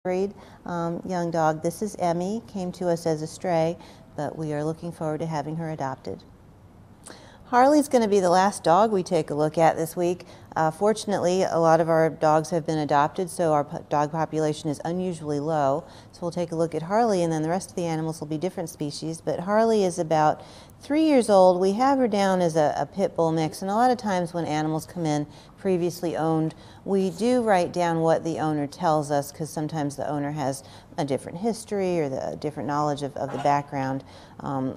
breed young dog. This is Emmy, came to us as a stray, but we are looking forward to having her adopted. Harley's going to be the last dog we take a look at this week. Fortunately, a lot of our dogs have been adopted, so our dog population is unusually low. So we'll take a look at Harley, and then the rest of the animals will be different species. But Harley is about 3 years old. We have her down as a pit bull mix, and a lot of times when animals come in previously owned, we do write down what the owner tells us, because sometimes the owner has a different history or a different knowledge of the background.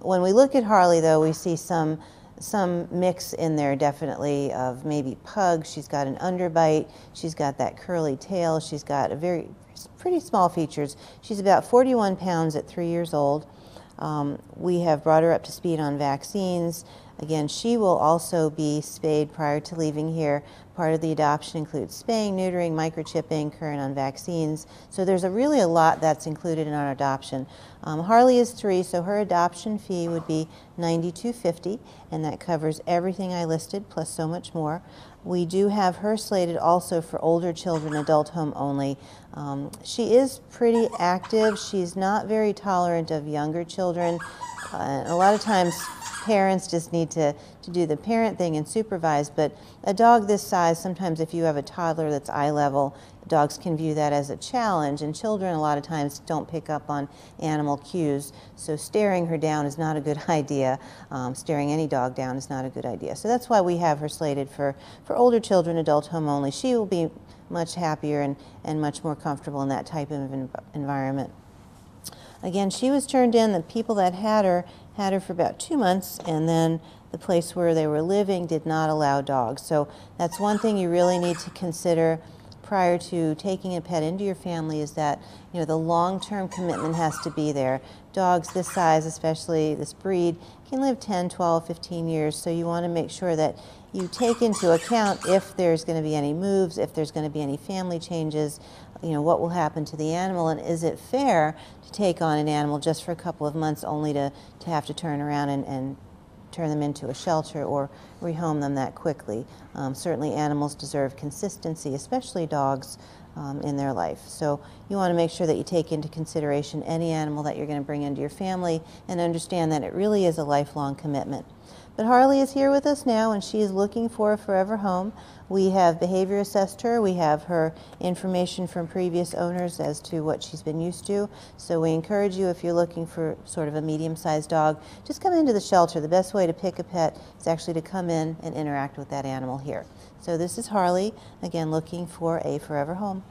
When we look at Harley, though, we see some mix in there definitely of maybe pug. She's got an underbite, she's got that curly tail, she's got a pretty small features. She's about 41 pounds at 3 years old. We have brought her up to speed on vaccines. Again, she will also be spayed prior to leaving here. Part of the adoption includes spaying, neutering, microchipping, current on vaccines. So there's really a lot that's included in our adoption. Harley is 3, so her adoption fee would be $92.50, and that covers everything I listed, plus so much more. We do have her slated also for older children, adult home only. She is pretty active. She's not very tolerant of younger children. A lot of times parents just need to do the parent thing and supervise, but a dog this size, sometimes if you have a toddler that's eye level, dogs can view that as a challenge, and children a lot of times don't pick up on animal cues, so staring her down is not a good idea. Staring any dog down is not a good idea. So that's why we have her slated for older children, adult home only. She will be much happier and much more comfortable in that type of environment. Again, she was turned in. The people that had her for about 2 months, and then the place where they were living did not allow dogs. So that's one thing you really need to consider prior to taking a pet into your family, is that the long-term commitment has to be there. Dogs this size, especially this breed, can live 10, 12, 15 years, so you want to make sure that you take into account if there's going to be any moves, if there's going to be any family changes, what will happen to the animal, and is it fair to take on an animal just for a couple of months only to have to turn around and turn them into a shelter or rehome them that quickly. Certainly animals deserve consistency, especially dogs, in their life. So you want to make sure that you take into consideration any animal that you're going to bring into your family and understand that it really is a lifelong commitment. But Harley is here with us now, and she is looking for a forever home. We have behavior assessed her. We have her information from previous owners as to what she's been used to. So we encourage you, if you're looking for sort of a medium-sized dog, just come into the shelter. The best way to pick a pet is actually to come in and interact with that animal here. So this is Harley, again, looking for a forever home.